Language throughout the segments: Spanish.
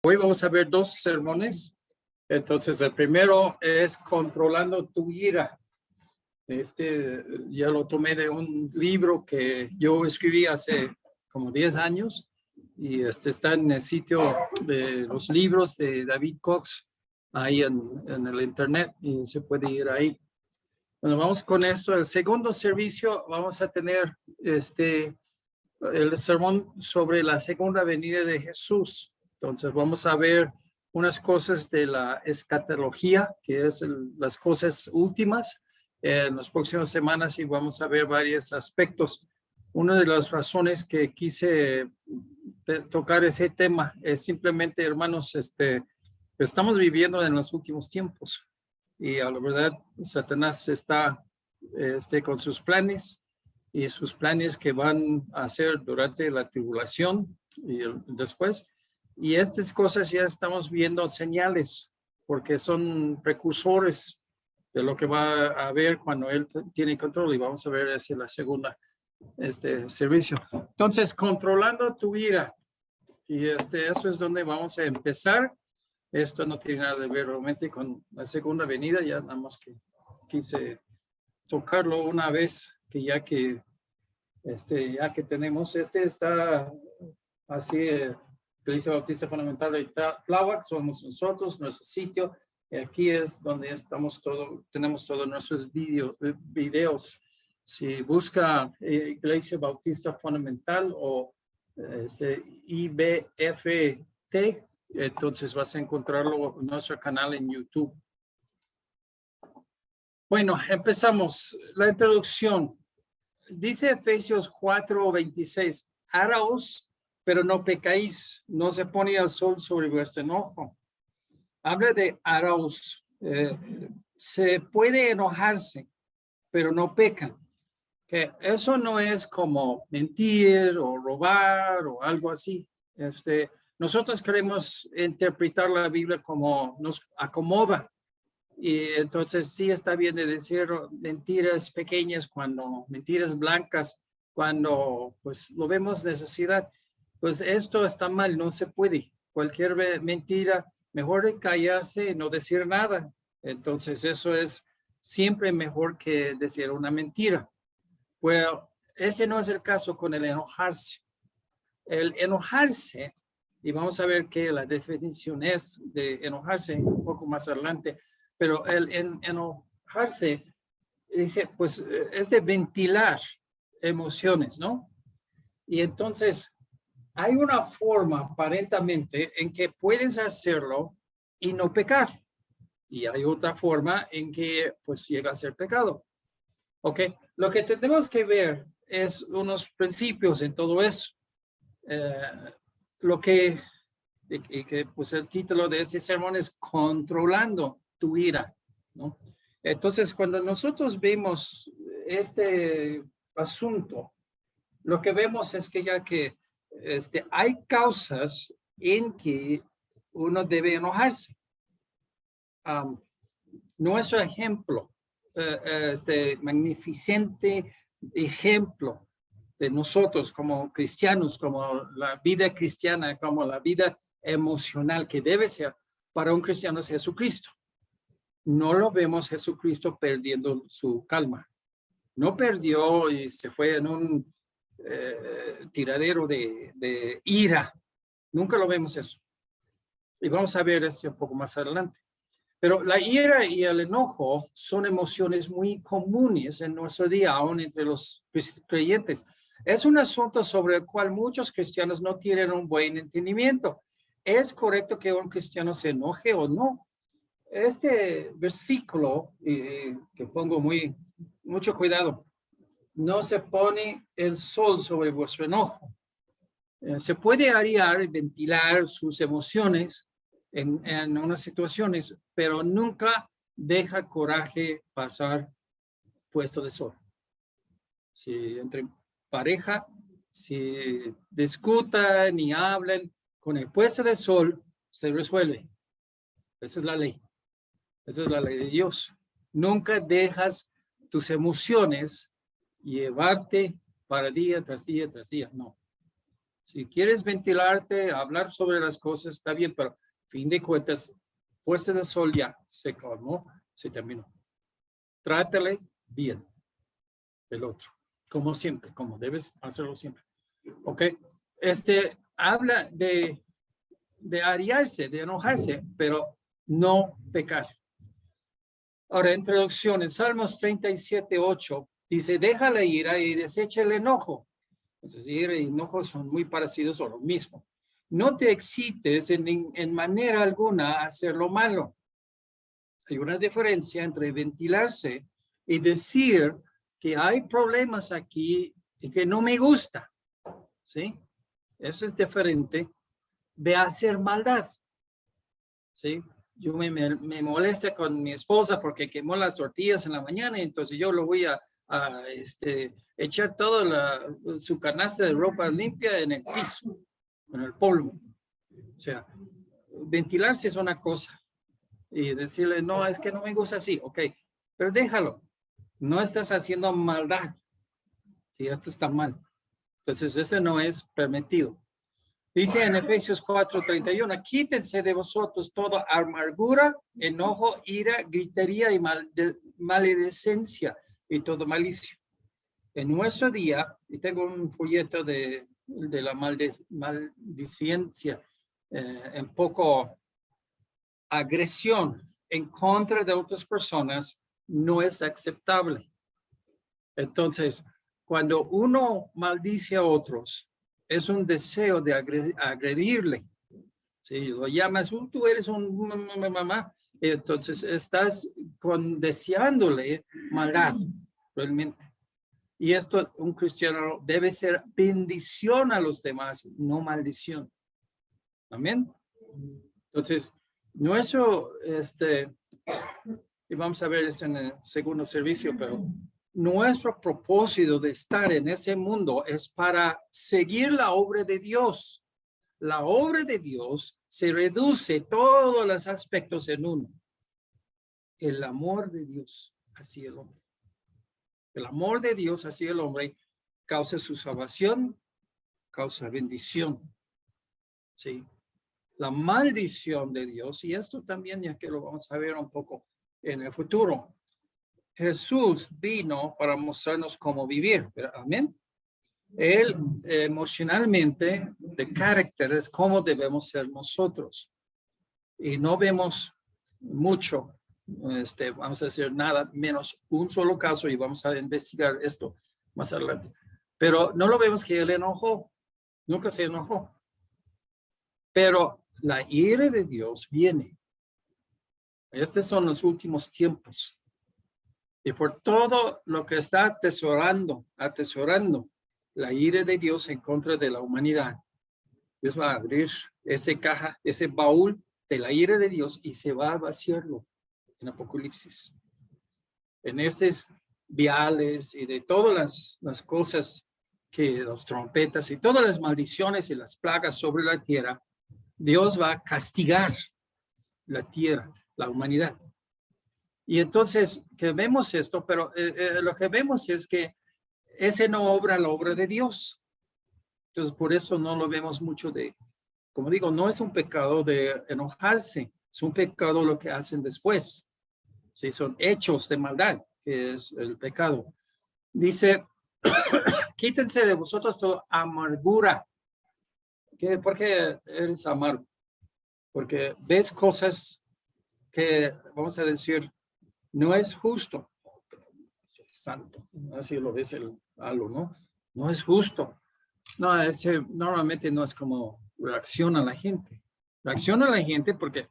Hoy vamos a ver dos sermones. Entonces, el primero es controlando tu ira. Ya lo tomé de un libro que yo escribí hace como 10 años y está en el sitio de los libros de David Cox, ahí en el internet, y se puede ir ahí. Bueno, vamos con esto. El segundo servicio vamos a tener el sermón sobre la segunda venida de Jesús. Entonces vamos a ver unas cosas de la escatología, que es las cosas últimas en las próximas semanas, y vamos a ver varios aspectos. Una de las razones que quise tocar ese tema es simplemente, hermanos, estamos viviendo en los últimos tiempos y a la verdad Satanás está con sus planes y sus planes que van a hacer durante la tribulación y después. Y estas cosas ya estamos viendo señales, porque son precursores de lo que va a haber cuando él tiene control. Y vamos a ver hacia la segunda servicio. Entonces, controlando tu ira. Y eso es donde vamos a empezar. Esto no tiene nada que ver realmente con la segunda venida, ya nada más que quise tocarlo una vez, que ya que tenemos, está así, Iglesia Bautista Fundamental de Tláhuac, somos nosotros, nuestro sitio, y aquí es donde tenemos todos nuestros videos. Si busca Iglesia Bautista Fundamental o IBFT, entonces vas a encontrarlo en nuestro canal en YouTube. Bueno, empezamos. La introducción. Dice Efesios 4:26, araos, pero no pecáis, no se pone el sol sobre vuestro enojo. Habla de araos. Se puede enojarse, pero no pecan. Que eso no es como mentir o robar o algo así. Nosotros queremos interpretar la Biblia como nos acomoda. Y entonces sí está bien de decir mentiras pequeñas, mentiras blancas, cuando pues lo vemos necesidad. Pues esto está mal, no se puede. Cualquier mentira, mejor callarse y no decir nada. Entonces eso es siempre mejor que decir una mentira. Bueno, ese no es el caso con el enojarse. El enojarse, y vamos a ver qué la definición es de enojarse un poco más adelante, pero el enojarse, dice, pues es de ventilar emociones, ¿no? Y entonces hay una forma aparentemente en que puedes hacerlo y no pecar. Y hay otra forma en que pues llega a ser pecado. ¿Ok? Lo que tenemos que ver es unos principios en todo eso. Pues el título de ese sermón es Controlando tu ira, ¿no? Entonces, cuando nosotros vemos este asunto, lo que vemos es que ya que hay causas en que uno debe enojarse. Nuestro ejemplo, magnificente ejemplo de nosotros como cristianos, como la vida cristiana, como la vida emocional que debe ser para un cristiano es Jesucristo. No lo vemos Jesucristo perdiendo su calma. No perdió y se fue en un tiradero de ira. Nunca lo vemos eso. Y vamos a ver esto un poco más adelante. Pero la ira y el enojo son emociones muy comunes en nuestro día, aún entre los creyentes. Es un asunto sobre el cual muchos cristianos no tienen un buen entendimiento. ¿Es correcto que un cristiano se enoje o no? Este versículo, que pongo mucho cuidado, no se pone el sol sobre vuestro enojo. Se puede arear y ventilar sus emociones en unas situaciones, pero nunca deja coraje pasar puesto de sol. Si entre pareja, si discutan y hablen, con el puesto de sol se resuelve. Esa es la ley. Esa es la ley de Dios. Nunca dejas tus emociones llevarte para día tras día tras día. No. Si quieres ventilarte, hablar sobre las cosas, está bien, pero fin de cuentas, puesta del sol ya se calmó, se terminó. Trátale bien el otro, como siempre, como debes hacerlo siempre. ¿Ok? Habla de ariarse, de enojarse, pero no pecar. Ahora, introducción, en Salmos 37:8, dice, deja la ira y desecha el enojo. Entonces, ira y enojo son muy parecidos o lo mismo. No te excites en manera alguna a hacer lo malo. Hay una diferencia entre ventilarse y decir que hay problemas aquí y que no me gusta. ¿Sí? Eso es diferente de hacer maldad. ¿Sí? Yo me molesta con mi esposa porque quemó las tortillas en la mañana y entonces yo lo voy a echar toda su canasta de ropa limpia en el piso, en el polvo. O sea, ventilarse es una cosa y decirle, no, es que no me gusta así, ok, pero déjalo. No estás haciendo maldad. Si esto está mal. Entonces, ese no es permitido. Dice en Efesios 4:31, quítense de vosotros toda amargura, enojo, ira, gritería y maledicencia y todo malicia. En nuestro día, y tengo un folleto de la maldicencia, en poco agresión en contra de otras personas no es aceptable. Entonces, cuando uno maldice a otros, es un deseo de agredirle. Si lo llamas, tú eres un mamá, entonces estás deseándole maldad, realmente. Y esto, un cristiano debe ser bendición a los demás, no maldición. Amén. Entonces, nuestro, y vamos a ver eso en el segundo servicio, pero nuestro propósito de estar en ese mundo es para seguir la obra de Dios. La obra de Dios se reduce todos los aspectos en uno. El amor de Dios hacia el hombre. El amor de Dios hacia el hombre causa su salvación, causa bendición. Sí. La maldición de Dios, y esto también ya que lo vamos a ver un poco en el futuro. Jesús vino para mostrarnos cómo vivir, amén. Él emocionalmente, de carácter, es cómo debemos ser nosotros. Y no vemos mucho, vamos a decir nada, menos un solo caso, y vamos a investigar esto más adelante. Pero no lo vemos que él enojó, nunca se enojó. Pero la ira de Dios viene. Estos son los últimos tiempos. Y por todo lo que está atesorando la ira de Dios en contra de la humanidad, Dios va a abrir ese caja, ese baúl de la ira de Dios y se va a vaciarlo en Apocalipsis. En estos viales y de todas las cosas que los trompetas y todas las maldiciones y las plagas sobre la tierra, Dios va a castigar la tierra, la humanidad. Y entonces, que vemos esto, pero lo que vemos es que ese no obra la obra de Dios. Entonces, por eso no lo vemos mucho como digo, no es un pecado de enojarse, es un pecado lo que hacen después. Sí, son hechos de maldad, que es el pecado. Dice, quítense de vosotros toda amargura. ¿Por qué eres amargo? Porque ves cosas que, vamos a decir, no es justo. Santo, así lo ves algo, ¿no? No es justo. No, normalmente no es como reacciona la gente. Reacciona la gente porque,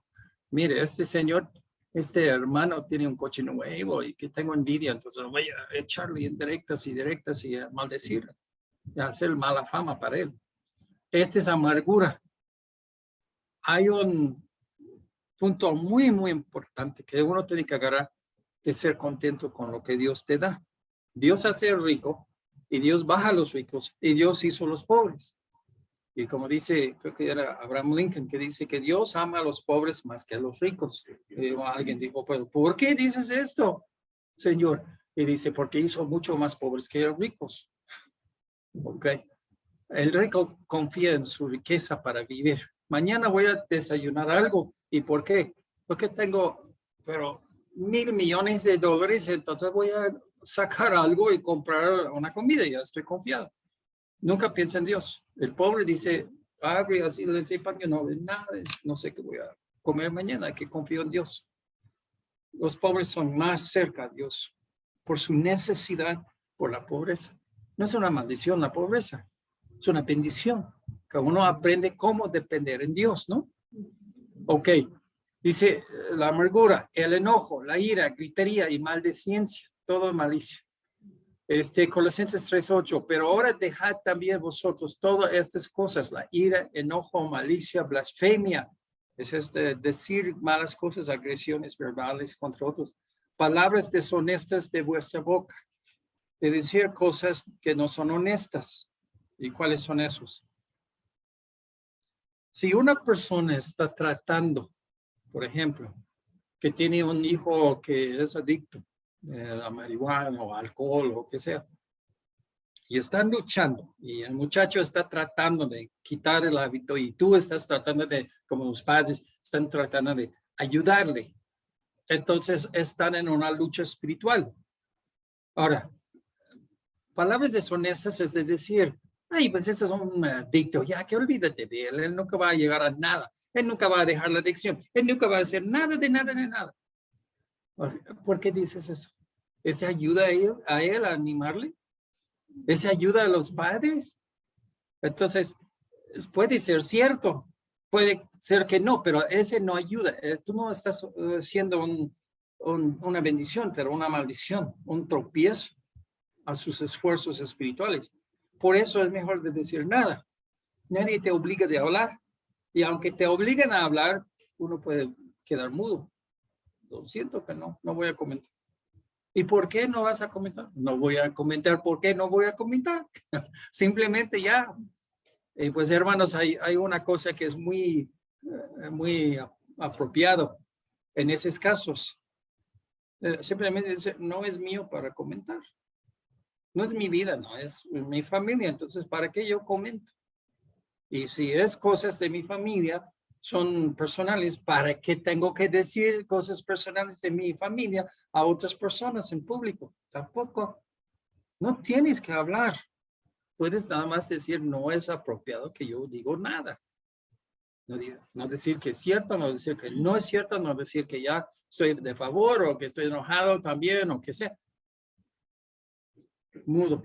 mire, este señor, este hermano tiene un coche nuevo y que tengo envidia, entonces voy a echarle indirectas y a maldecirle, y a hacer mala fama para él. Esta es amargura. Hay un punto muy, muy importante que uno tiene que agarrar, que ser contento con lo que Dios te da. Dios hace el rico y Dios baja a los ricos y Dios hizo los pobres. Y como dice, creo que era Abraham Lincoln, que dice que Dios ama a los pobres más que a los ricos. Y alguien dijo, pero ¿por qué dices esto, Señor? Y dice, porque hizo mucho más pobres que ricos. Ok. El rico confía en su riqueza para vivir. Mañana voy a desayunar algo. ¿Y por qué? Porque tengo, pero $1,000,000,000, entonces voy a sacar algo y comprar una comida. Ya estoy confiado. Nunca piensa en Dios. El pobre dice, abre así de pan, no ve nada, no sé qué voy a comer mañana, que confío en Dios. Los pobres son más cerca a Dios por su necesidad, por la pobreza. No es una maldición la pobreza, es una bendición, que uno aprende cómo depender en Dios, ¿no? Ok, dice la amargura, el enojo, la ira, gritería y maldecencia, todo malicia. Colosenses 3:8, pero ahora dejad también vosotros todas estas cosas, la ira, enojo, malicia, blasfemia, es decir malas cosas, agresiones verbales contra otros, palabras deshonestas de vuestra boca, de decir cosas que no son honestas. ¿Y cuáles son esos? Si una persona está tratando, por ejemplo, que tiene un hijo que es adicto a marihuana o alcohol o que sea, y están luchando y el muchacho está tratando de quitar el hábito y tú estás tratando de, como los padres, están tratando de ayudarle. Entonces están en una lucha espiritual. Ahora, palabras deshonestas es de decir, ay, pues eso es un adicto, ya que olvídate de él nunca va a llegar a nada, él nunca va a dejar la adicción, él nunca va a hacer nada de nada de nada. ¿Por qué dices eso? ¿Ese ayuda a él a animarle? ¿Ese ayuda a los padres? Entonces, puede ser cierto, puede ser que no, pero ese no ayuda. Tú no estás haciendo una bendición, pero una maldición, un tropiezo a sus esfuerzos espirituales. Por eso es mejor de decir nada. Nadie te obliga de hablar. Y aunque te obliguen a hablar, uno puede quedar mudo. Lo siento que no voy a comentar. ¿Y por qué no vas a comentar? No voy a comentar. ¿Por qué no voy a comentar? Simplemente ya. Pues hermanos, hay una cosa que es muy apropiado en esos casos. Simplemente dice, no es mío para comentar. No es mi vida, no es mi familia. Entonces, ¿para qué yo comento? Y si es cosas de mi familia, son personales, ¿para qué tengo que decir cosas personales de mi familia a otras personas en público? Tampoco. No tienes que hablar. Puedes nada más decir, no es apropiado que yo digo nada. No decir que es cierto, no decir que no es cierto, no decir que ya estoy de favor o que estoy enojado también o que sea. Mudo.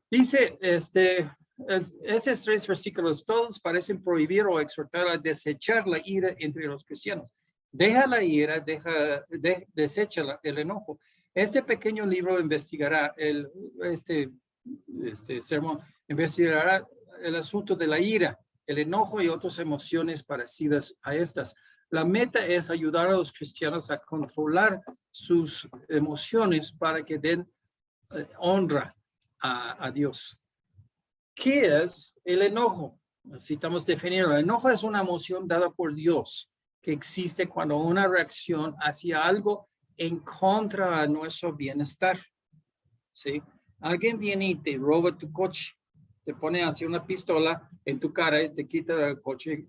Dice, esos 3 versículos, todos parecen prohibir o exhortar a desechar la ira entre los cristianos. Deja la ira, desecha el enojo. Este pequeño libro investigará este sermón, investigará el asunto de la ira, el enojo y otras emociones parecidas a estas. La meta es ayudar a los cristianos a controlar sus emociones para que den honra a Dios. ¿Qué es el enojo? Necesitamos definirlo. El enojo es una emoción dada por Dios que existe cuando una reacción hacia algo en contra de nuestro bienestar. ¿Sí? Alguien viene y te roba tu coche, te pone así una pistola en tu cara y te quita el coche.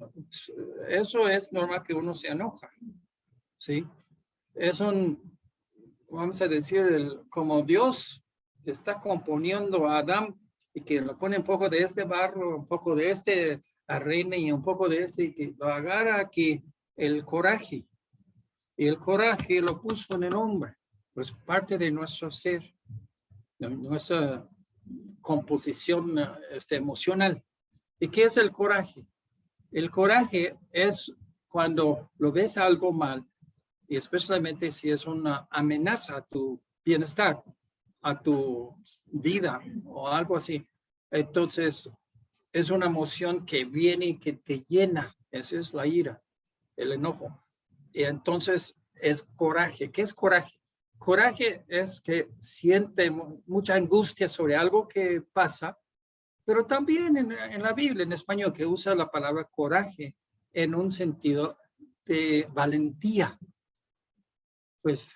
Eso es normal que uno se enoja. ¿Sí? Es vamos a decir, como Dios está componiendo a Adán y que lo pone un poco de este barro, un poco de este arena y un poco de este, y que lo agarra aquí el coraje. Y el coraje lo puso en el hombre, pues parte de nuestro ser, de nuestra composición emocional. ¿Y qué es el coraje? El coraje es cuando lo ves algo mal, y especialmente si es una amenaza a tu bienestar, a tu vida o algo así. Entonces, es una emoción que viene y que te llena. Esa es la ira, el enojo. Y entonces es coraje. ¿Qué es coraje? Coraje es que siente mucha angustia sobre algo que pasa, pero también en la Biblia, en español, que usa la palabra coraje en un sentido de valentía. Pues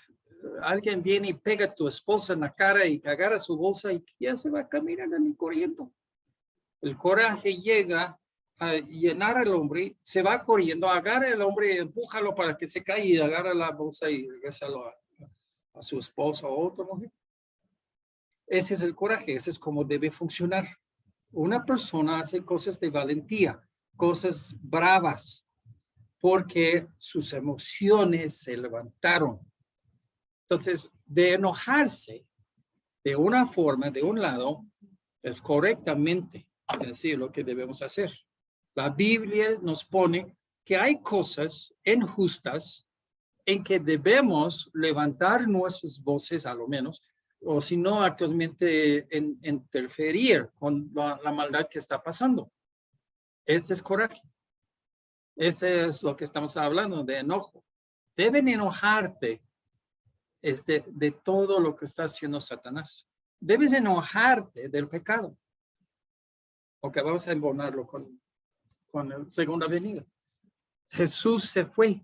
alguien viene y pega a tu esposa en la cara y agarra su bolsa y ya se va caminando ni corriendo. El coraje llega a llenar al hombre, se va corriendo, agarra al hombre, empújalo para que se caiga y agarra la bolsa y regresa a su esposa o otra mujer. Ese es el coraje, ese es como debe funcionar. Una persona hace cosas de valentía, cosas bravas, porque sus emociones se levantaron. Entonces, de enojarse de una forma, de un lado, es correctamente decir lo que debemos hacer. La Biblia nos pone que hay cosas injustas en que debemos levantar nuestras voces, a lo menos, o si no, actualmente interferir con la maldad que está pasando. Ese es coraje. Ese es lo que estamos hablando de enojo. Deben enojarte de todo lo que está haciendo Satanás. Debes enojarte del pecado. Ok, vamos a embonarlo con la segunda venida. Jesús se fue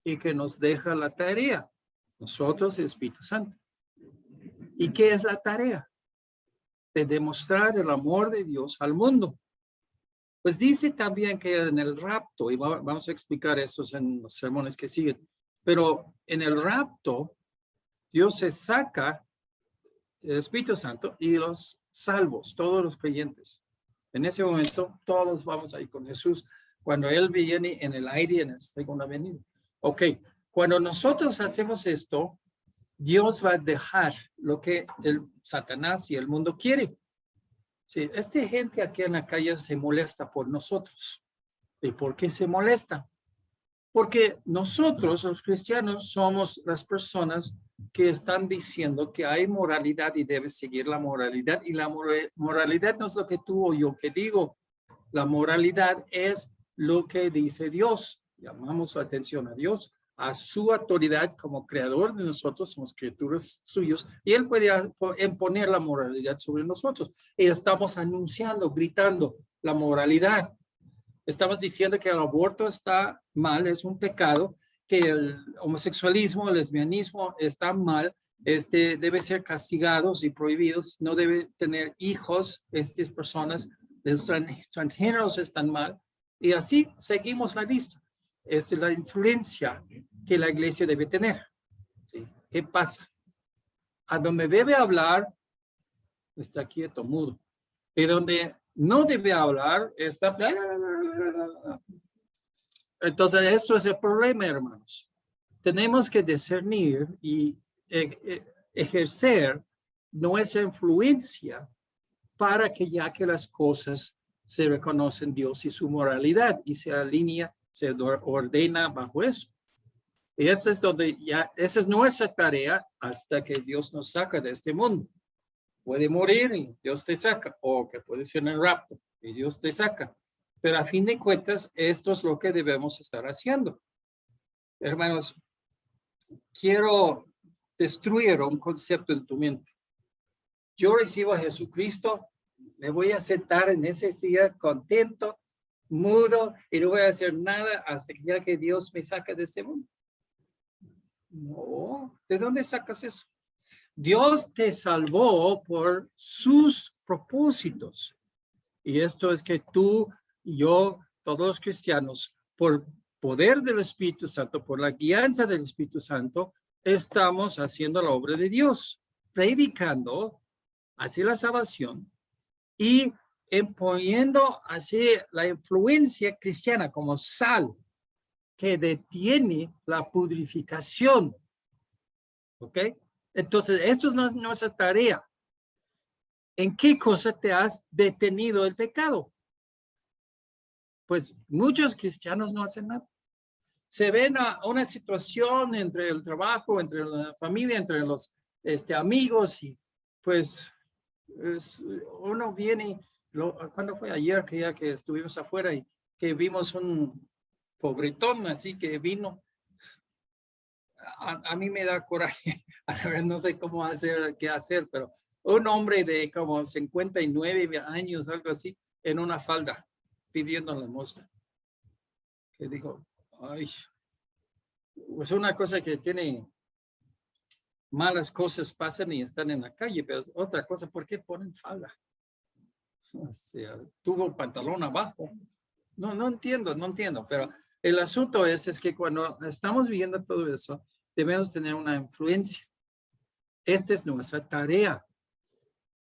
y que nos deja la tarea. Nosotros, el Espíritu Santo. ¿Y qué es la tarea? De demostrar el amor de Dios al mundo. Pues dice también que en el rapto, y vamos a explicar eso en los sermones que siguen, pero en el rapto, Dios se saca el Espíritu Santo y los salvos, todos los creyentes. En ese momento, todos vamos a ir con Jesús cuando Él viene en el aire en la segunda venida. Ok, cuando nosotros hacemos esto, Dios va a dejar lo que el Satanás y el mundo quiere. Sí, esta gente aquí en la calle se molesta por nosotros. ¿Y por qué se molesta? Porque nosotros, los cristianos, somos las personas que están diciendo que hay moralidad y debes seguir la moralidad. Y la moralidad no es lo que tú o yo que digo. La moralidad es lo que dice Dios. Llamamos la atención a Dios, a su autoridad como creador de nosotros, somos criaturas suyos, y Él puede imponer la moralidad sobre nosotros. Y estamos anunciando, gritando la moralidad. Estamos diciendo que el aborto está mal, es un pecado, que el homosexualismo, el lesbianismo está mal, debe ser castigados y prohibidos, no debe tener hijos, estas personas, los transgéneros están mal, y así seguimos la lista. Es la influencia que la iglesia debe tener. ¿Sí? ¿Qué pasa? A donde debe hablar, está quieto, mudo. Y donde no debe hablar, está... Entonces, esto es el problema, hermanos. Tenemos que discernir y ejercer nuestra influencia para que ya que las cosas se reconocen Dios y su moralidad y se alinea, se ordena bajo eso. Y eso es donde ya, esa es nuestra tarea hasta que Dios nos saca de este mundo. Puede morir y Dios te saca, o que puede ser en el rapto y Dios te saca. Pero a fin de cuentas, esto es lo que debemos estar haciendo. Hermanos, quiero destruir un concepto en tu mente. Yo recibo a Jesucristo, me voy a sentar en ese día contento, mudo, y no voy a hacer nada hasta que ya que Dios me saca de este mundo. No, ¿de dónde sacas eso? Dios te salvó por sus propósitos. Y esto es que tú y yo, todos los cristianos, por poder del Espíritu Santo, por la guianza del Espíritu Santo, estamos haciendo la obra de Dios, predicando hacia la salvación y imponiendo así la influencia cristiana como sal que detiene la purificación. ¿Ok? Entonces, esto es nuestra tarea. ¿En qué cosa te has detenido el pecado? Pues muchos cristianos no hacen nada. Se ven a una situación entre el trabajo, entre la familia, entre los amigos y pues uno viene, ¿cuándo fue? Ayer que estuvimos afuera y que vimos un pobretón así que vino. A mí me da coraje, a ver, no sé cómo hacer, qué hacer, pero un hombre de como 59 años, algo así, en una falda, pidiendo limosna. Que digo, ay, es una cosa que tiene malas cosas pasan y están en la calle, pero otra cosa, ¿por qué ponen falda? O sea, tuvo pantalón abajo. No entiendo, pero el asunto es que cuando estamos viendo todo eso, debemos tener una influencia. Esta es nuestra tarea.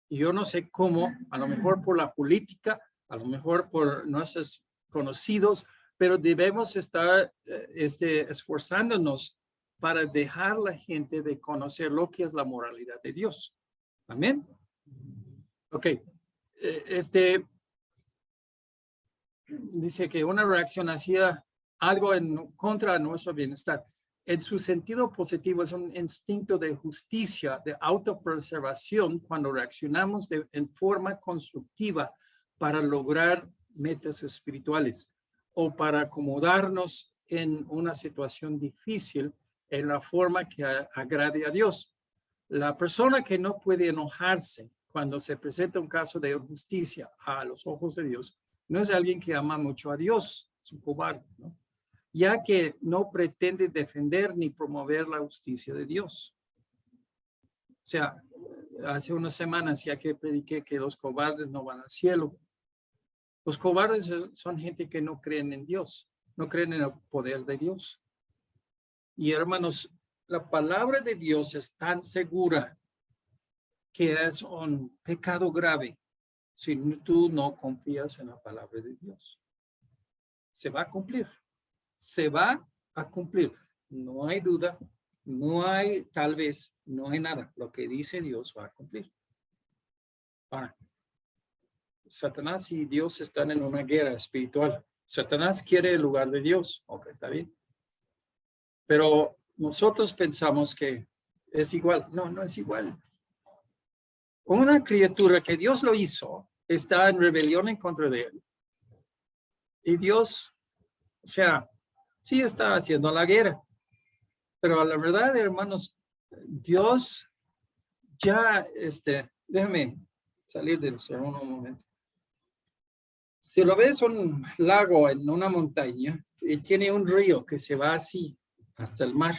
Y yo no sé cómo, a lo mejor por la política, a lo mejor por nuestros conocidos, pero debemos estar esforzándonos para dejar a la gente de conocer lo que es la moralidad de Dios. Amén. Ok. Dice que una reacción hacia algo en contra de nuestro bienestar. En su sentido positivo es un instinto de justicia, de autopreservación cuando reaccionamos en forma constructiva para lograr metas espirituales o para acomodarnos en una situación difícil en la forma que agrade a Dios. La persona que no puede enojarse cuando se presenta un caso de injusticia a los ojos de Dios no es alguien que ama mucho a Dios, es un cobarde, ¿no? Ya que no pretende defender ni promover la justicia de Dios. O sea, hace unas semanas ya que prediqué que los cobardes no van al cielo. Los cobardes son gente que no creen en Dios, no creen en el poder de Dios. Y hermanos, la palabra de Dios es tan segura que es un pecado grave si tú no confías en la palabra de Dios. Se va a cumplir. Se va a cumplir. No hay duda, no hay tal vez, no hay nada. Lo que dice Dios va a cumplir. Ahora, Satanás y Dios están en una guerra espiritual. Satanás quiere el lugar de Dios. Ok, está bien. Pero nosotros pensamos que es igual. No, no es igual. Una criatura que Dios lo hizo está en rebelión en contra de él. Y Dios, o sea, sí está haciendo la guerra. Pero la verdad, hermanos, Dios ya, déjame salir del sermón un momento. Si lo ves un lago en una montaña y tiene un río que se va así hasta el mar.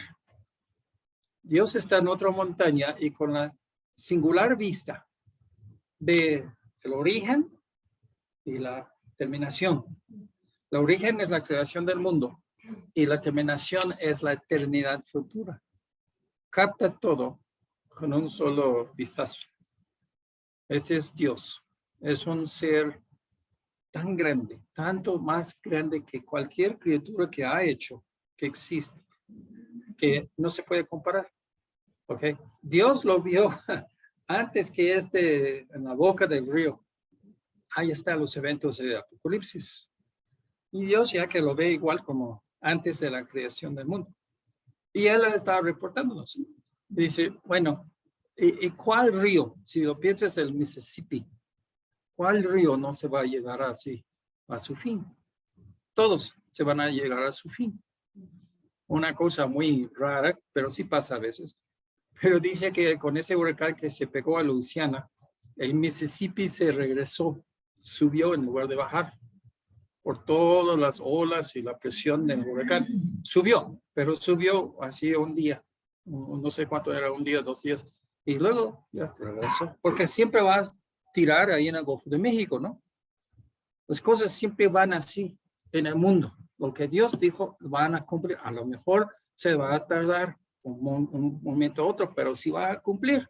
Dios está en otra montaña y con la singular vista ve el origen y la terminación. El origen es la creación del mundo y la terminación es la eternidad futura. Capta todo con un solo vistazo. Este es Dios. Es un ser tan grande, tanto más grande que cualquier criatura que ha hecho, que existe, que no se puede comparar. ¿Ok? Dios lo vio antes que en la boca del río. Ahí están los eventos de Apocalipsis. Y Dios ya que lo ve igual como antes de la creación del mundo. Y Él estaba reportándonos. Dice, bueno, ¿y cuál río? Si lo piensas, el Mississippi. ¿Cuál río no se va a llegar así a su fin? Todos se van a llegar a su fin. Una cosa muy rara, pero sí pasa a veces. Pero dice que con ese huracán que se pegó a Luisiana, el Mississippi se regresó, subió en lugar de bajar. Por todas las olas y la presión del huracán. Subió, pero subió así un día. No sé cuánto era, un día, 2 días. Y luego ya regresó. Porque siempre va a tirar ahí en el Golfo de México, ¿no? Las cosas siempre van así en el mundo. Lo que Dios dijo van a cumplir. A lo mejor se va a tardar un momento a otro, pero sí va a cumplir.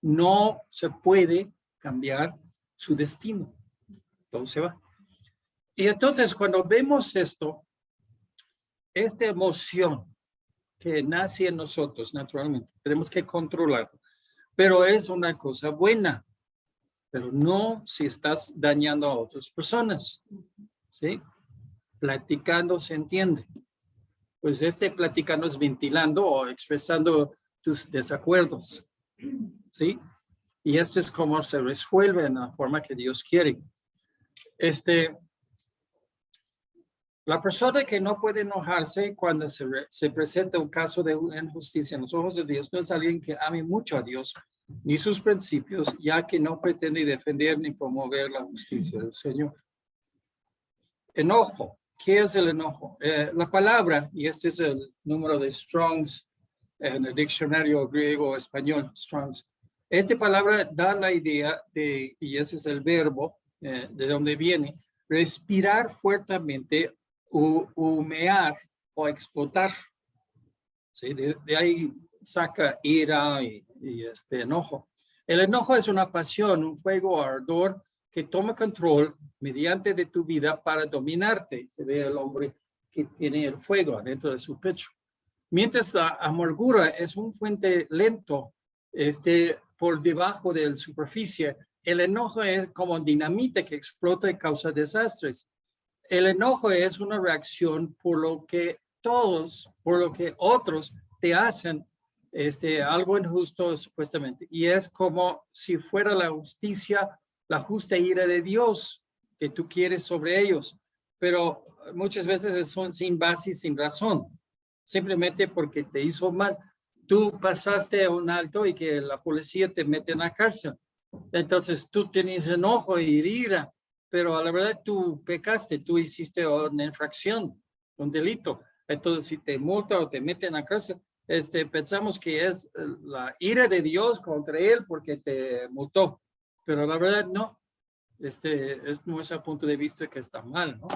No se puede cambiar su destino. Todo se va. Y entonces cuando vemos esto, esta emoción que nace en nosotros naturalmente, tenemos que controlarlo, pero es una cosa buena, pero no si estás dañando a otras personas, ¿sí? Platicando se entiende. Pues platicando es ventilando o expresando tus desacuerdos, ¿sí? Y esto es como se resuelve en la forma que Dios quiere. La persona que no puede enojarse cuando se presenta un caso de injusticia en los ojos de Dios no es alguien que ame mucho a Dios ni sus principios, ya que no pretende defender ni promover la justicia del Señor. Enojo. ¿Qué es el enojo? La palabra, y este es el número de Strong's en el diccionario griego-español, Strong's. Esta palabra da la idea de, y ese es el verbo, de donde viene, respirar fuertemente, humear o explotar. ¿Sí? De ahí saca ira y enojo. El enojo es una pasión, un fuego o ardor que toma control mediante de tu vida para dominarte. Se ve el hombre que tiene el fuego adentro de su pecho. Mientras la amargura es un fuente lento por debajo de la superficie, el enojo es como dinamita que explota y causa desastres. El enojo es una reacción por lo que otros te hacen algo injusto supuestamente. Y es como si fuera la justicia, la justa ira de Dios que tú quieres sobre ellos. Pero muchas veces son sin base y sin razón. Simplemente porque te hizo mal. Tú pasaste un alto y que la policía te mete en la cárcel. Entonces tú tienes enojo y ira, pero a la verdad tú pecaste, tú hiciste una infracción, un delito. Entonces si te multa o te meten a la cárcel, pensamos que es la ira de Dios contra él porque te multó, pero la verdad no. Es nuestro punto de vista que está mal, ¿no?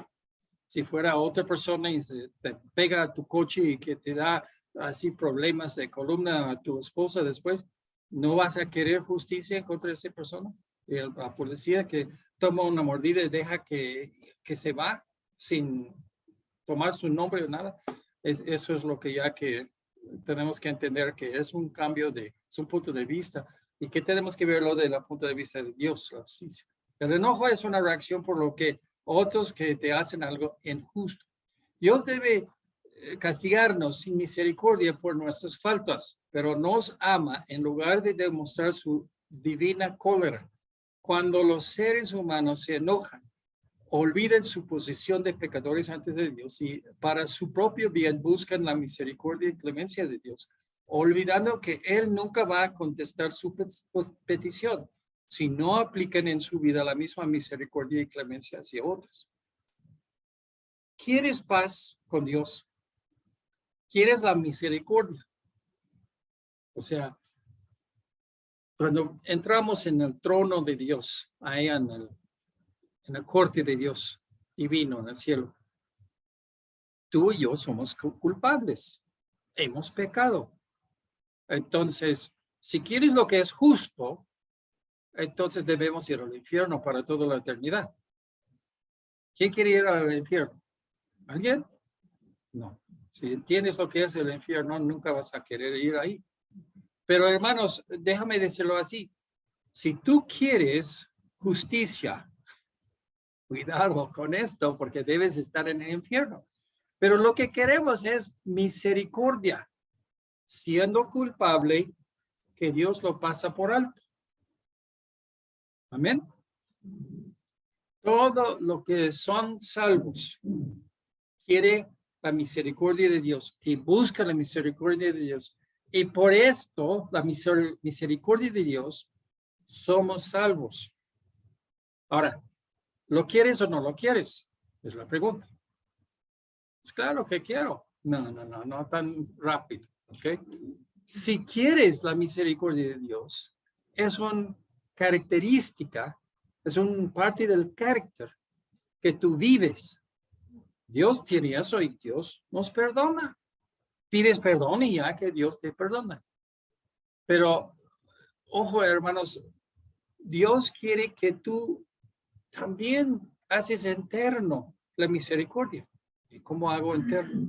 Si fuera otra persona y te pega a tu coche y que te da así problemas de columna a tu esposa después, ¿no vas a querer justicia contra esa persona? Y la policía que toma una mordida y deja que se va sin tomar su nombre o nada, eso es lo que ya que tenemos que entender que es un cambio es un punto de vista y que tenemos que verlo desde el punto de vista de Dios, la justicia. El enojo es una reacción por lo que otros que te hacen algo injusto. Dios debe castigarnos sin misericordia por nuestras faltas, pero nos ama en lugar de demostrar su divina cólera. Cuando los seres humanos se enojan, olvidan su posición de pecadores antes de Dios y para su propio bien buscan la misericordia y clemencia de Dios, olvidando que Él nunca va a contestar su petición si no aplican en su vida la misma misericordia y clemencia hacia otros. ¿Quieres paz con Dios? ¿Quieres la misericordia? O sea, cuando entramos en el trono de Dios, ahí en la corte de Dios divino en el cielo, tú y yo somos culpables. Hemos pecado. Entonces, si quieres lo que es justo, entonces debemos ir al infierno para toda la eternidad. ¿Quién quiere ir al infierno? ¿Alguien? No. Si entiendes lo que es el infierno, nunca vas a querer ir ahí. Pero hermanos, déjame decirlo así. Si tú quieres justicia, cuidado con esto porque debes estar en el infierno. Pero lo que queremos es misericordia. Siendo culpable, que Dios lo pasa por alto. Amén. Todo lo que son salvos quiere la misericordia de Dios y busca la misericordia de Dios. Y por esto, la misericordia de Dios, somos salvos. Ahora, ¿lo quieres o no lo quieres? Es la pregunta. Es claro que quiero. No tan rápido. ¿Ok? Si quieres la misericordia de Dios, es una característica, es una parte del carácter que tú vives. Dios tiene eso y Dios nos perdona. Pides perdón y ya que Dios te perdona. Pero, ojo, hermanos, Dios quiere que tú también haces interno la misericordia. ¿Y cómo hago interno?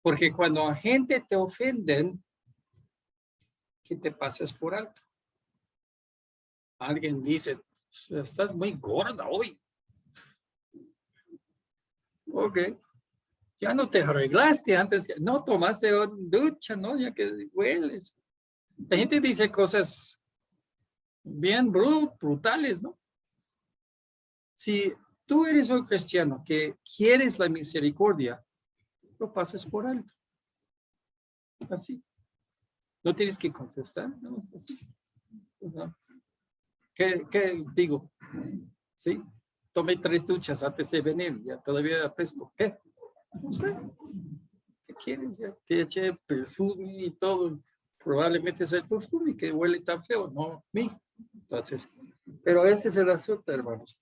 Porque cuando a gente te ofenden, que te pasas por alto. Alguien dice, estás muy gorda hoy. Ok. Ya no te arreglaste antes, no tomaste una ducha, ¿no? Ya que hueles. La gente dice cosas bien brutales, ¿no? Si tú eres un cristiano que quieres la misericordia, lo pasas por alto. Así. No tienes que contestar, ¿no? Así. ¿Qué digo? ¿Sí? Tomé 3 duchas antes de venir, ya todavía apesto. ¿Qué? No sé. ¿Qué quieres? Ya te eché perfume y todo. Probablemente es el perfume que huele tan feo, no mí. Entonces, Pero ese es el asunto, hermanos.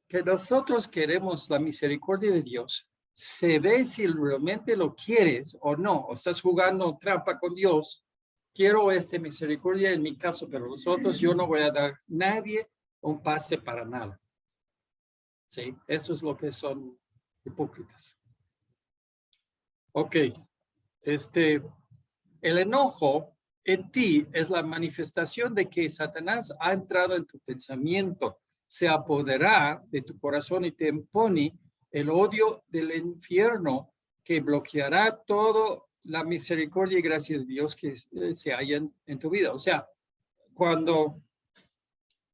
Que nosotros queremos la misericordia de Dios. Se ve si realmente lo quieres o no. O estás jugando trampa con Dios. Quiero esta misericordia en mi caso, pero nosotros yo no voy a dar a nadie un pase para nada. Sí, eso es lo que son hipócritas. Ok, el enojo en ti es la manifestación de que Satanás ha entrado en tu pensamiento, se apodera de tu corazón y te impone el odio del infierno que bloqueará toda la misericordia y gracia de Dios que se halla en tu vida. O sea, cuando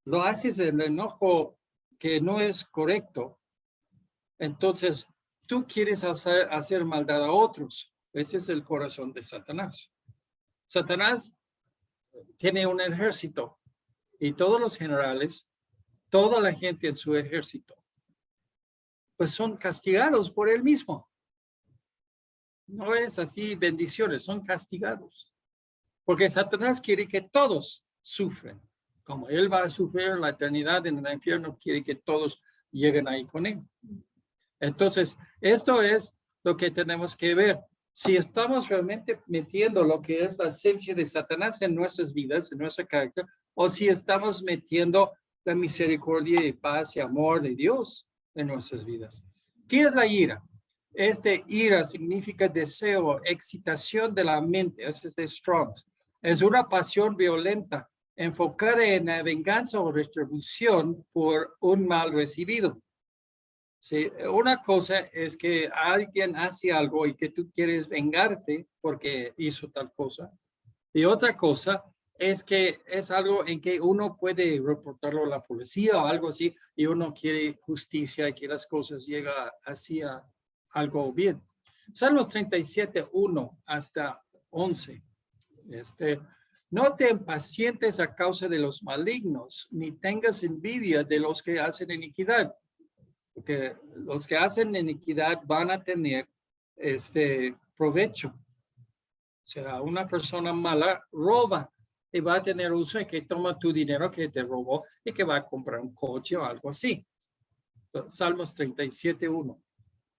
lo haces en el enojo que no es correcto, entonces tú quieres hacer maldad a otros. Ese es el corazón de Satanás. Satanás tiene un ejército y todos los generales, toda la gente en su ejército, pues son castigados por él mismo. No es así bendiciones, son castigados. Porque Satanás quiere que todos sufren. Como él va a sufrir la eternidad en el infierno, quiere que todos lleguen ahí con él. Entonces, esto es lo que tenemos que ver. Si estamos realmente metiendo lo que es la esencia de Satanás en nuestras vidas, en nuestro carácter, o si estamos metiendo la misericordia y paz y amor de Dios en nuestras vidas. ¿Qué es la ira? Ira significa deseo, excitación de la mente. Ese es de Strong. Es una pasión violenta enfocada en la venganza o retribución por un mal recibido. Sí, una cosa es que alguien hace algo y que tú quieres vengarte porque hizo tal cosa. Y otra cosa es que es algo en que uno puede reportarlo a la policía o algo así y uno quiere justicia y que las cosas lleguen así a algo bien. Salmos 37, 1 hasta 11. No te impacientes a causa de los malignos, ni tengas envidia de los que hacen iniquidad. Porque los que hacen iniquidad van a tener provecho. O sea, una persona mala roba y va a tener uso y que toma tu dinero que te robó y que va a comprar un coche o algo así. Salmos 37, 1.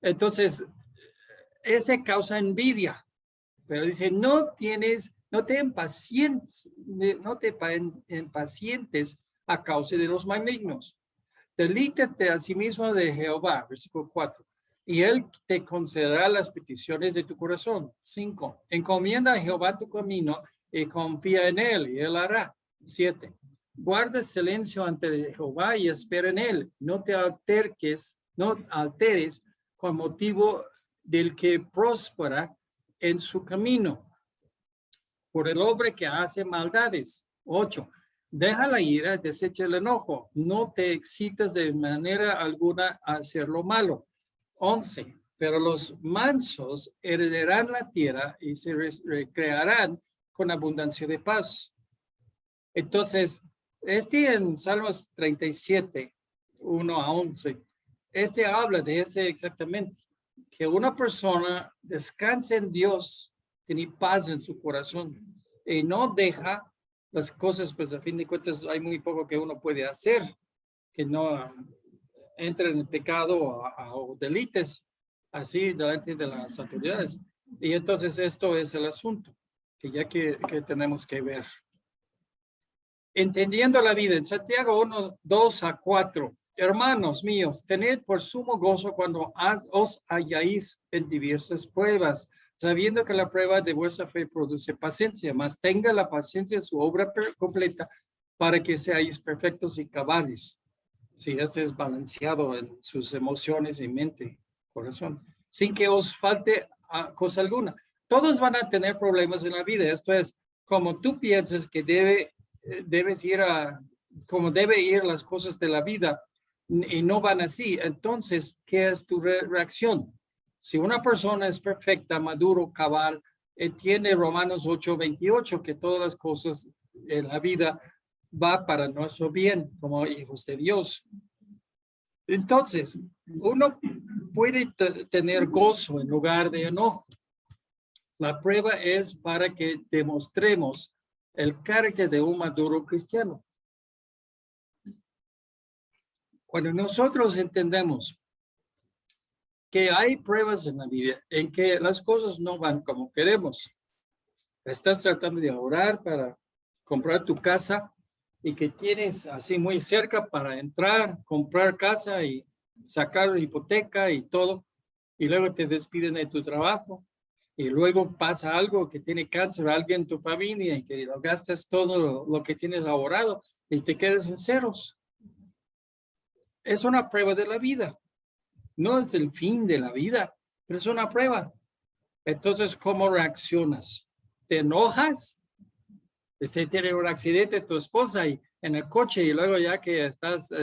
Entonces, ese causa envidia. Pero dice, no te impacientes a causa de los malignos. Delítate a sí mismo de Jehová, versículo 4, y él te concederá las peticiones de tu corazón. 5, encomienda a Jehová tu camino y confía en él y él hará. 7, guarda silencio ante Jehová y espera en él. No alteres con motivo del que prospera en su camino, por el hombre que hace maldades. 8, deja la ira, desecha el enojo. No te excitas de manera alguna a hacer lo malo. 11. Pero los mansos heredarán la tierra y se recrearán con abundancia de paz. Entonces, en Salmos 37, 1 a 11, habla de ese exactamente. Que una persona descanse en Dios, tiene paz en su corazón y no deja las cosas, pues a fin de cuentas hay muy poco que uno puede hacer, que no entre en el pecado o delites así delante de las autoridades. Y entonces esto es el asunto que tenemos que ver. Entendiendo la vida, en Santiago 1, 2 a 4. Hermanos míos, tened por sumo gozo cuando os halláis en diversas pruebas, sabiendo que la prueba de vuestra fe produce paciencia, mas tenga la paciencia su obra completa para que seáis perfectos y cabales. Si es balanceado en sus emociones y mente, corazón, sin que os falte cosa alguna. Todos van a tener problemas en la vida. Esto es como tú piensas que debes ir como debe ir las cosas de la vida y no van así. Entonces, ¿qué es tu reacción? Si una persona es perfecta, maduro, cabal, entiende Romanos 8:28, que todas las cosas en la vida va para nuestro bien como hijos de Dios. Entonces, uno puede tener gozo en lugar de enojo. La prueba es para que demostremos el carácter de un maduro cristiano. Cuando nosotros entendemos que hay pruebas en la vida en que las cosas no van como queremos, estás tratando de ahorrar para comprar tu casa y que tienes así muy cerca para entrar, comprar casa y sacar la hipoteca y todo, y luego te despiden de tu trabajo, y luego pasa algo que tiene cáncer a alguien en tu familia y que lo gastas todo lo que tienes ahorrado y te quedas en ceros. Es una prueba de la vida. No es el fin de la vida, pero es una prueba. Entonces, ¿cómo reaccionas? ¿Te enojas? Tiene un accidente tu esposa y en el coche y luego ya que estás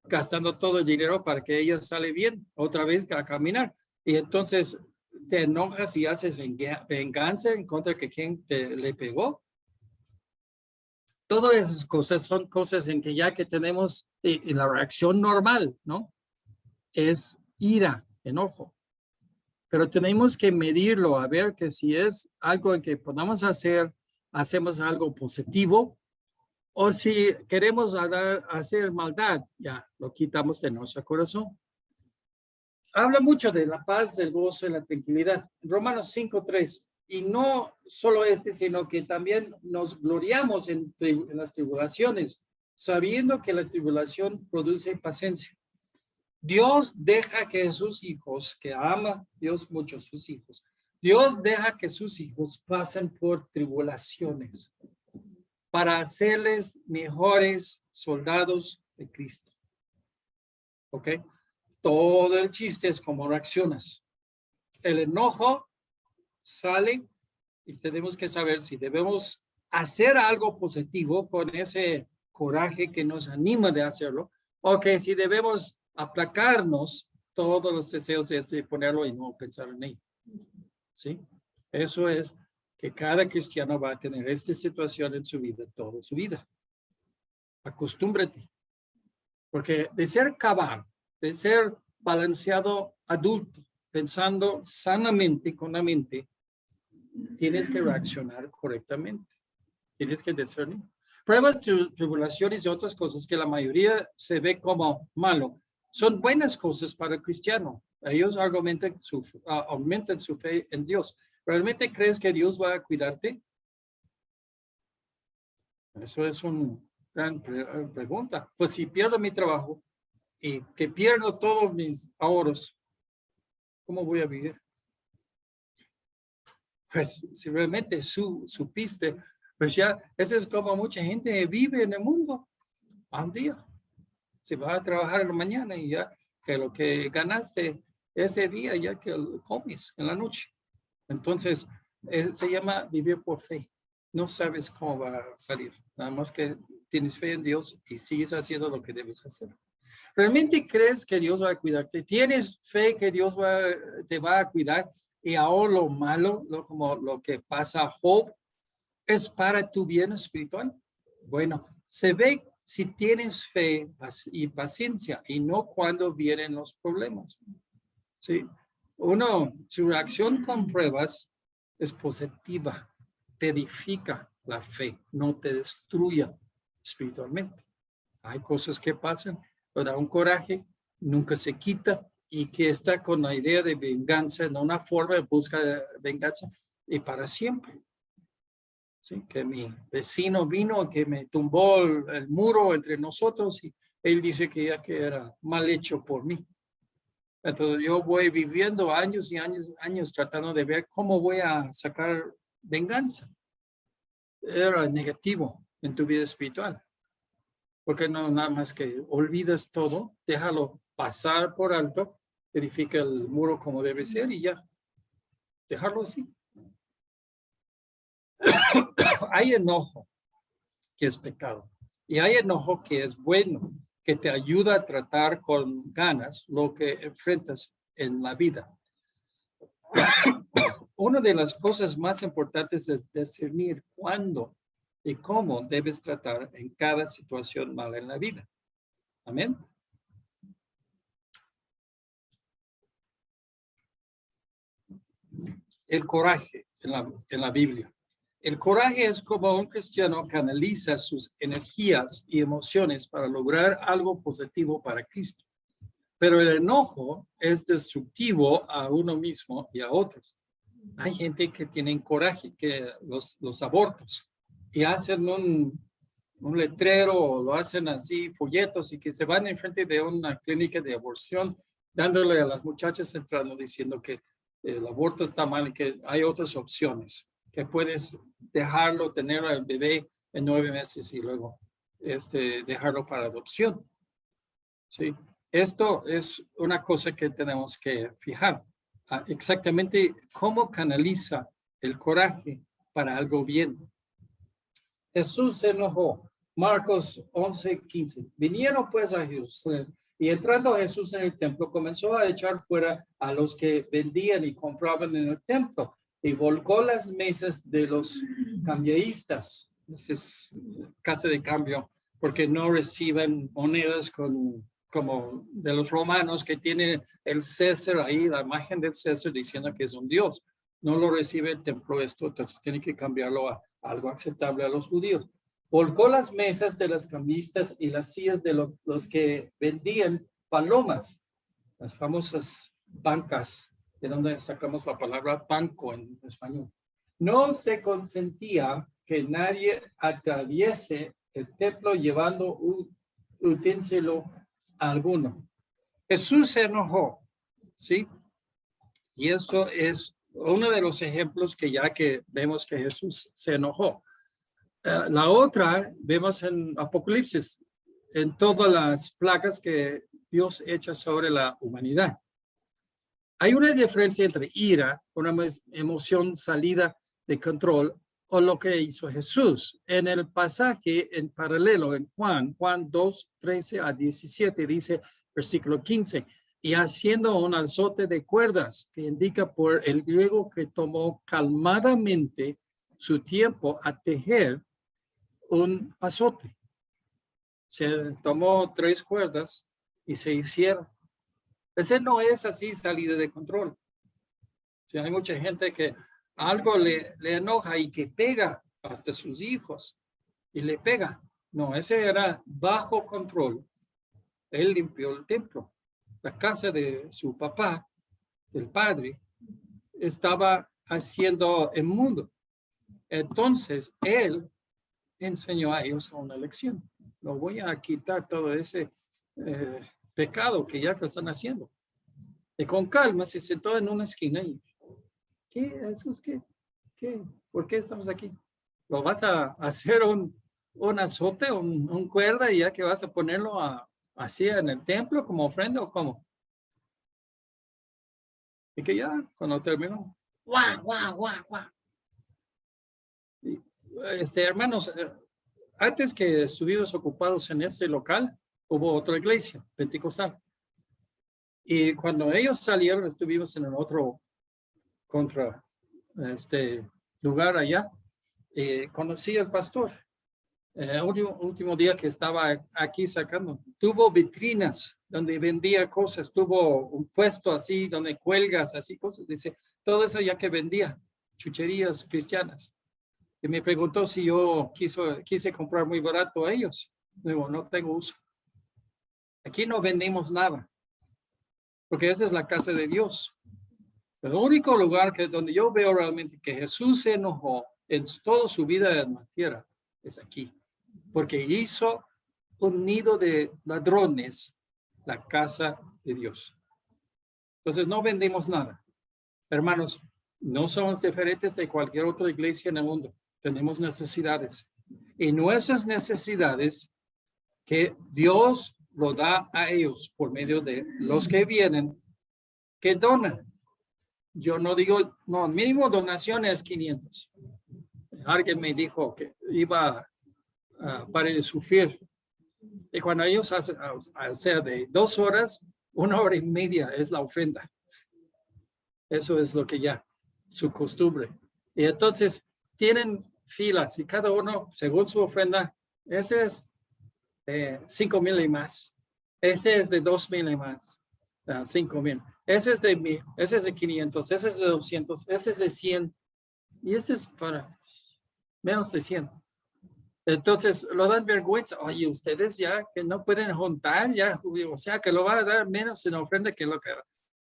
gastando todo el dinero para que ella sale bien, otra vez a caminar. Y entonces te enojas y haces venganza en contra de quien le pegó. Todas esas cosas son cosas en que ya que tenemos la reacción normal, ¿no? Es ira, enojo. Pero tenemos que medirlo, a ver que si es algo en que podamos hacer, hacemos algo positivo, o si queremos hacer maldad, ya lo quitamos de nuestro corazón. Habla mucho de la paz, el gozo y la tranquilidad. Romanos 5:3. Y no solo sino que también nos gloriamos en las tribulaciones, sabiendo que la tribulación produce paciencia. Dios deja que sus hijos, que ama Dios mucho sus hijos, Dios deja que sus hijos pasen por tribulaciones para hacerles mejores soldados de Cristo. ¿Ok? Todo el chiste es cómo reaccionas. El enojo sale y tenemos que saber si debemos hacer algo positivo con ese coraje que nos anima de hacerlo, o que si debemos aplacarnos todos los deseos de esto y ponerlo y no pensar en ello. ¿Sí? Eso es que cada cristiano va a tener esta situación en su vida, toda su vida. Acostúmbrate. Porque de ser cabal, de ser balanceado adulto, pensando sanamente con la mente, tienes que reaccionar correctamente. Tienes que discernir. Pruebas, tribulaciones y otras cosas que la mayoría se ve como malo, son buenas cosas para el cristiano. Ellos aumentan su fe en Dios. ¿Realmente crees que Dios va a cuidarte? Eso es una gran pregunta. Pues si pierdo mi trabajo y que pierdo todos mis ahorros, ¿cómo voy a vivir? Pues si realmente supiste, pues ya, eso es como mucha gente vive en el mundo. A un día. Se va a trabajar en la mañana y ya que lo que ganaste ese día ya que lo comes en la noche. Entonces, se llama vivir por fe. No sabes cómo va a salir. Nada más que tienes fe en Dios y sigues haciendo lo que debes hacer. ¿Realmente crees que Dios va a cuidarte? ¿Tienes fe que Dios te va a cuidar? Y ahora lo malo, como lo que pasa a Job, es para tu bien espiritual. Bueno, se ve si tienes fe y paciencia y no cuando vienen los problemas. ¿Sí? Su reacción con pruebas es positiva, te edifica la fe, no te destruya espiritualmente. Hay cosas que pasan, pero da un coraje, nunca se quita y que está con la idea de venganza, no una forma de buscar venganza y para siempre. ¿Sí? Que mi vecino vino, que me tumbó el muro entre nosotros y él dice que ya que era mal hecho por mí. Entonces yo voy viviendo años y años tratando de ver cómo voy a sacar venganza. Era negativo en tu vida espiritual. Porque no nada más que olvidas todo, déjalo pasar por alto, edifica el muro como debe ser y ya, dejarlo así. Hay enojo que es pecado y hay enojo que es bueno, que te ayuda a tratar con ganas lo que enfrentas en la vida. Una de las cosas más importantes es discernir cuándo y cómo debes tratar en cada situación mala en la vida. Amén. El coraje en la Biblia. El coraje es como un cristiano canaliza sus energías y emociones para lograr algo positivo para Cristo. Pero el enojo es destructivo a uno mismo y a otros. Hay gente que tiene coraje, que los abortos, y hacen un letrero o lo hacen así, folletos, y que se van enfrente de una clínica de aborción, dándole a las muchachas entrando diciendo que el aborto está mal y que hay otras opciones, que puedes dejarlo, tener al bebé en 9 meses y luego dejarlo para adopción. ¿Sí? Esto es una cosa que tenemos que fijar. Exactamente cómo canaliza el coraje para algo bien. Jesús se enojó. Marcos 11:15. Vinieron pues a Jerusalén y entrando Jesús en el templo comenzó a echar fuera a los que vendían y compraban en el templo y volcó las mesas de los cambistas. Esa es casa de cambio porque no reciben monedas como de los romanos que tiene el César ahí, la imagen del César diciendo que es un dios. No lo recibe el templo esto, entonces tiene que cambiarlo a algo aceptable a los judíos. Volcó las mesas de los cambistas y las sillas de los que vendían palomas, las famosas bancas, de donde sacamos la palabra banco en español. No se consentía que nadie atraviese el templo llevando un utensilio alguno. Jesús se enojó, ¿sí? Y eso es uno de los ejemplos que vemos que Jesús se enojó. La otra vemos en Apocalipsis, en todas las plagas que Dios echa sobre la humanidad. Hay una diferencia entre ira, una emoción salida de control, o lo que hizo Jesús. En el pasaje en paralelo en Juan 2:13-17 dice, versículo 15, y haciendo un azote de cuerdas, que indica por el griego que tomó calmadamente su tiempo a tejer un azote. Se tomó 3 cuerdas y se hicieron. Ese no es así salida de control. Si hay mucha gente que algo le enoja y que pega hasta sus hijos y le pega. No, ese era bajo control. Él limpió el templo. La casa de su papá, del padre, estaba haciendo inmundo. Entonces, él enseñó a ellos una lección. No voy a quitar todo ese pecado que ya están haciendo. Y con calma se sentó en una esquina y, ¿qué? Jesús, ¿qué? ¿Por qué estamos aquí? ¿Lo vas a hacer un azote, un cuerda y ya que vas a ponerlo así en el templo como ofrenda o cómo? Y que ya, cuando terminó, ¡guau, guau, guau, guau! Hermanos, antes que estuvimos ocupados en este local, hubo otra iglesia pentecostal. Y cuando ellos salieron, estuvimos en el otro lugar allá. Conocí al pastor. Último día que estaba aquí sacando, tuvo vitrinas donde vendía cosas, tuvo un puesto así donde cuelgas así cosas. Dice, todo eso ya que vendía, chucherías cristianas. Y me preguntó si yo quise comprar muy barato a ellos. Digo, no tengo uso. Aquí no vendemos nada, porque esa es la casa de Dios. El único lugar donde yo veo realmente que Jesús se enojó en toda su vida en la tierra es aquí, porque hizo un nido de ladrones la casa de Dios. Entonces no vendemos nada. Hermanos, no somos diferentes de cualquier otra iglesia en el mundo. Tenemos necesidades. Y nuestras necesidades que Dios lo da a ellos por medio de los que vienen, que donan. Yo no digo, no, mínimo donación es 500. Alguien me dijo que iba para el sufrir. Y cuando ellos hacen, o sea, de 2 horas, 1 hora y media es la ofrenda. Eso es lo que ya, su costumbre. Y entonces tienen filas y cada uno, según su ofrenda, ese es 5,000 y más. Ese es de 2,000 y más. 5,000. Ese es de 1,000. Ese es de 500. Ese es de 200. Ese es de 100. Y este es para... menos de 100. Entonces lo dan vergüenza. Oye, ustedes ya que no pueden juntar, ya, o sea, que lo va a dar menos en ofrenda que lo que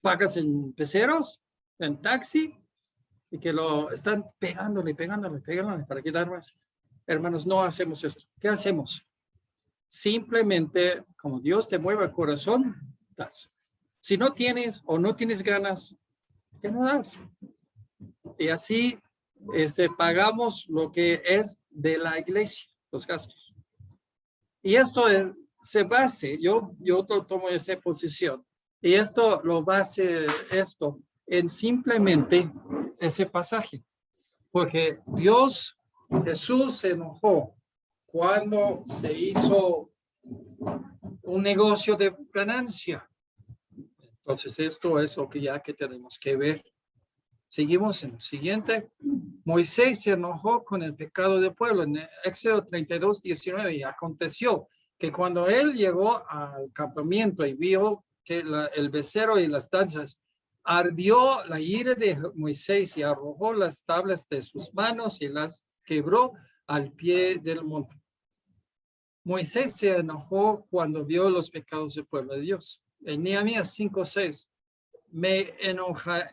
pagas en peceros, en taxi, y que lo están pegándole para quitar más. Hermanos, no hacemos esto. ¿Qué hacemos? Simplemente, como Dios te mueve el corazón, das. Si no tienes o no tienes ganas, ¿qué no das? Y así pagamos lo que es de la iglesia, los gastos. Y esto se base, yo tomo esa posición, y esto lo base esto en simplemente ese pasaje, porque Jesús se enojó cuando se hizo un negocio de ganancia. Entonces esto es lo que ya que tenemos que ver. Seguimos en el siguiente. Moisés se enojó con el pecado del pueblo en Éxodo 32, 19. Y aconteció que cuando él llegó al campamento y vio que el becerro y las danzas, ardió la ira de Moisés y arrojó las tablas de sus manos y las quebró al pie del monte. Moisés se enojó cuando vio los pecados del pueblo de Dios. En Nehemías 5, 6. Me enojé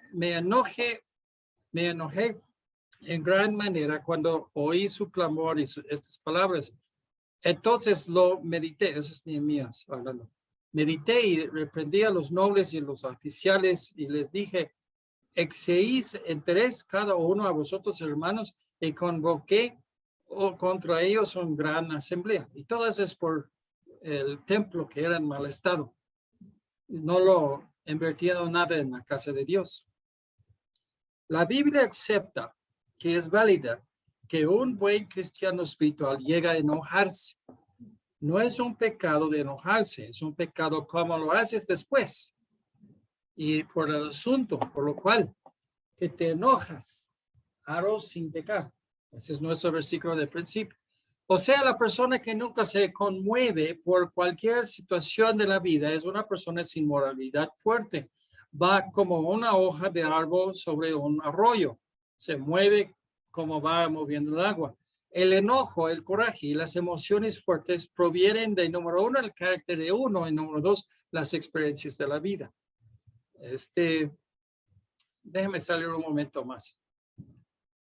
en gran manera cuando oí su clamor y estas palabras. Entonces lo medité, eso es Nehemías hablando. Medité y reprendí a los nobles y los oficiales y les dije, exeís interés cada uno a vosotros, hermanos, y convoqué contra ellos una gran asamblea. Y todo eso es por el templo que era en mal estado. No lo invirtieron nada en la casa de Dios. La Biblia acepta que es válida que un buen cristiano espiritual llega a enojarse. No es un pecado de enojarse, es un pecado como lo haces después. Y por el asunto, por lo cual que te enojas, harás sin pecar. Ese es nuestro versículo de principio. O sea, la persona que nunca se conmueve por cualquier situación de la vida es una persona sin moralidad fuerte. Va como una hoja de árbol sobre un arroyo. Se mueve como va moviendo el agua. El enojo, el coraje y las emociones fuertes provienen de, número uno, el carácter de uno, y número dos, las experiencias de la vida. Déjeme salir un momento más.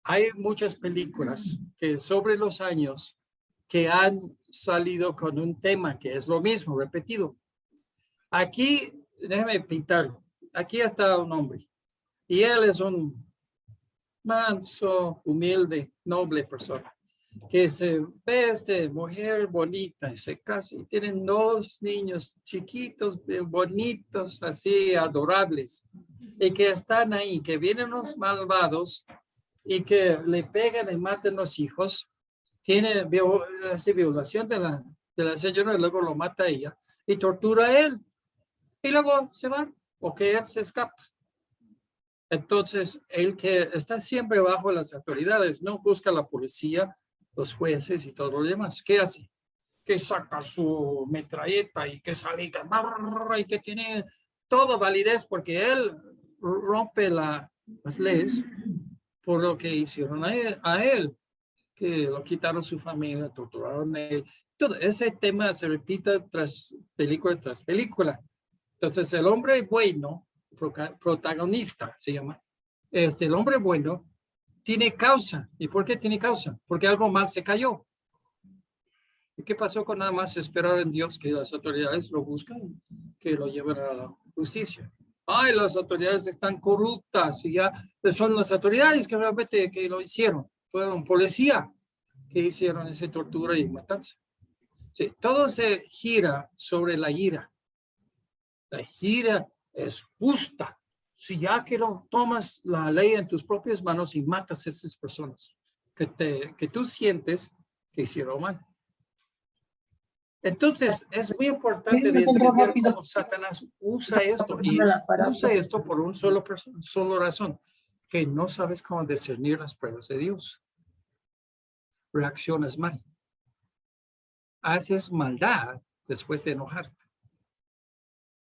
Hay muchas películas que sobre los años que han salido con un tema que es lo mismo, repetido. Aquí, déjame pintarlo. Aquí está un hombre y él es un manso, humilde, noble persona que se veste mujer bonita y se casa y tienen dos niños chiquitos, bonitos, así adorables y que están ahí, que vienen los malvados y que le pegan y matan los hijos. Tiene violación de la señora y luego lo mata a ella y tortura a él y luego se va o que él se escapa. Entonces, el que está siempre bajo las autoridades no busca la policía, los jueces y todo lo demás. ¿Qué hace? Que saca su metralleta y que sale y que tiene toda validez porque él rompe las leyes por lo que hicieron a él, que lo quitaron su familia, torturaron a él. Todo ese tema se repite tras película. Entonces, el hombre bueno, protagonista se llama, el hombre bueno tiene causa. ¿Y por qué tiene causa? Porque algo mal se cayó. ¿Y qué pasó con nada más esperar en Dios que las autoridades lo buscan, que lo lleven a la justicia? Ay, las autoridades están corruptas y ya son las autoridades que realmente que lo hicieron. Fueron policía que hicieron esa tortura y matanza. Sí, todo se gira sobre la ira. La ira es justa. Si ya que lo tomas la ley en tus propias manos y matas a esas personas que tú sientes que hicieron mal. Entonces, es muy importante de entender cómo Satanás usa esto y usa esto por un solo razón, que no sabes cómo discernir las pruebas de Dios. Reaccionas mal. Haces maldad después de enojarte.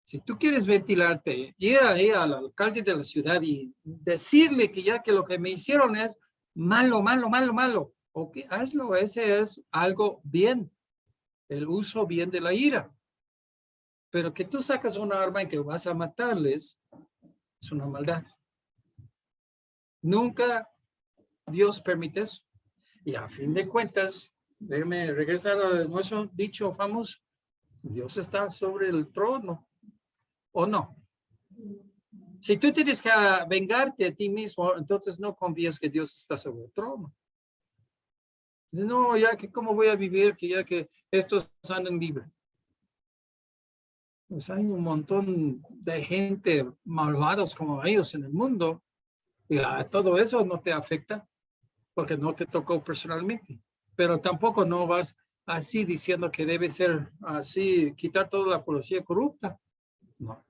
Si tú quieres ventilarte, ir ahí al alcalde de la ciudad y decirle que ya que lo que me hicieron es malo, malo, malo, malo, Ok, hazlo, ese es algo bien, el uso bien de la ira. Pero que tú sacas una arma y que vas a matarles, es una maldad. Nunca Dios permite eso. Y a fin de cuentas, déjeme regresar a nuestro dicho famoso, Dios está sobre el trono, ¿o no? Si tú tienes que vengarte a ti mismo, entonces no confías que Dios está sobre el trono. Dice, no, ya que cómo voy a vivir, que ya que estos andan libres. Pues hay un montón de gente malvados como ellos en el mundo y todo eso no te afecta porque no te tocó personalmente. Pero tampoco no vas así diciendo que debe ser así, quitar toda la policía corrupta. No.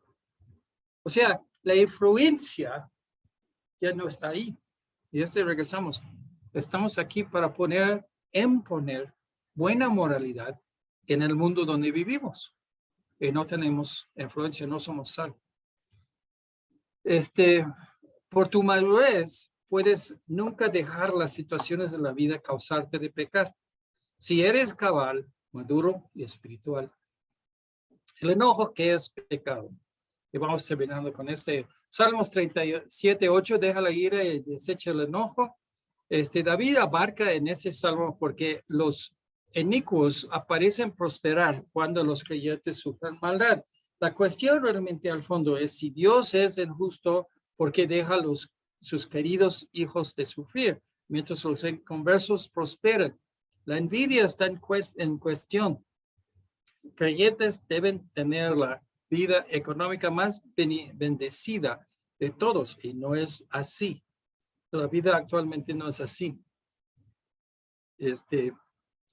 O sea, la influencia ya no está ahí. Y regresamos. Estamos aquí para imponer buena moralidad en el mundo donde vivimos. Y no tenemos influencia, no somos sal. Por tu madurez, puedes nunca dejar las situaciones de la vida causarte de pecar. Si eres cabal, maduro y espiritual. El enojo, ¿qué es pecado? Y vamos terminando con Salmos 37:8, deja la ira y desecha el enojo. David abarca en ese salmo porque los inicuos aparecen prosperar cuando los creyentes sufren maldad. La cuestión realmente al fondo es si Dios es el justo porque deja sus queridos hijos de sufrir, mientras los inconversos prosperan. La envidia está en cuestión. Creyentes deben tener la vida económica más bendecida de todos y no es así. La vida actualmente no es así.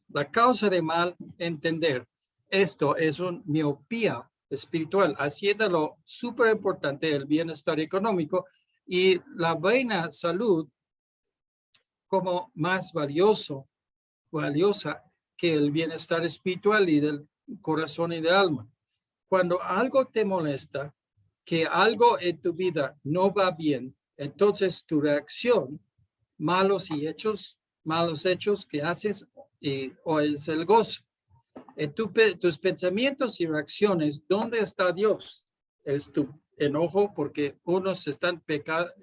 La causa de mal entender esto es una miopía espiritual, haciéndolo súper importante el bienestar económico y la buena salud como más valiosa que el bienestar espiritual y del corazón y del alma. Cuando algo te molesta, que algo en tu vida no va bien, entonces tu reacción, malos hechos que haces, o es el gozo. Tus pensamientos y reacciones, ¿dónde está Dios? Es tu enojo porque unos están pecando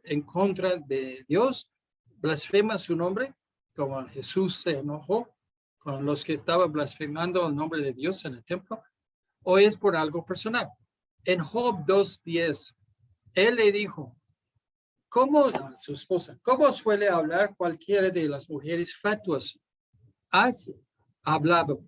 en contra de Dios, blasfema su nombre, como Jesús se enojó con los que estaban blasfemando el nombre de Dios en el templo, o es por algo personal. En Job 2:10, él le dijo, ¿cómo a su esposa, cómo suele hablar cualquiera de las mujeres fatuas? Has hablado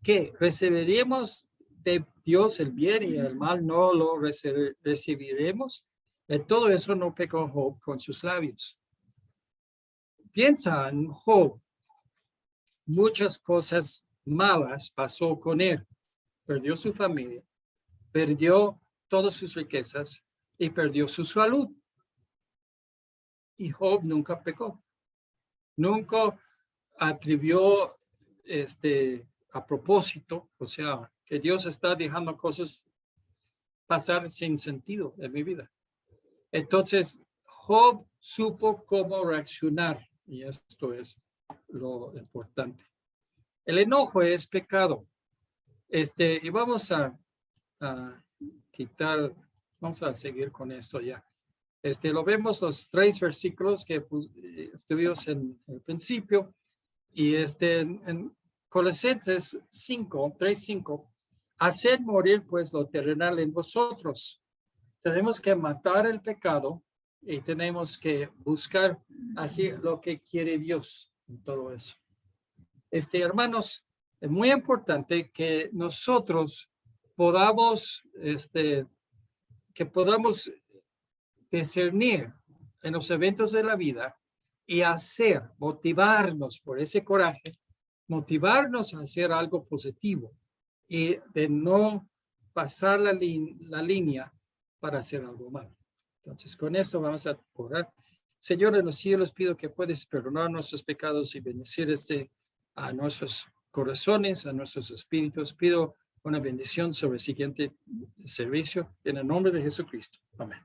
que recibiremos de Dios el bien y el mal no lo recibiremos. En todo eso no pecó Job con sus labios. Piensa en Job. Muchas cosas malas pasó con él. Perdió su familia, perdió todas sus riquezas y perdió su salud. Y Job nunca pecó. Nunca atribuyó a propósito, o sea, que Dios está dejando cosas pasar sin sentido en mi vida. Entonces, Job supo cómo reaccionar y esto es lo importante. El enojo es pecado. Y vamos a quitar, vamos a seguir con esto ya. Lo vemos los 3 versículos que estuvimos en el principio y en Colosenses 3:5, haced morir pues lo terrenal en vosotros. Tenemos que matar el pecado y tenemos que buscar así lo que quiere Dios en todo eso. Hermanos, es muy importante que nosotros podamos, que podamos discernir en los eventos de la vida y motivarnos por ese coraje, motivarnos a hacer algo positivo y de no pasar la línea para hacer algo malo. Entonces, con esto vamos a orar. Señor, en los cielos pido que puedes perdonar nuestros pecados y bendecir a nuestros corazones, a nuestros espíritus. Pido una bendición sobre el siguiente servicio en el nombre de Jesucristo. Amén.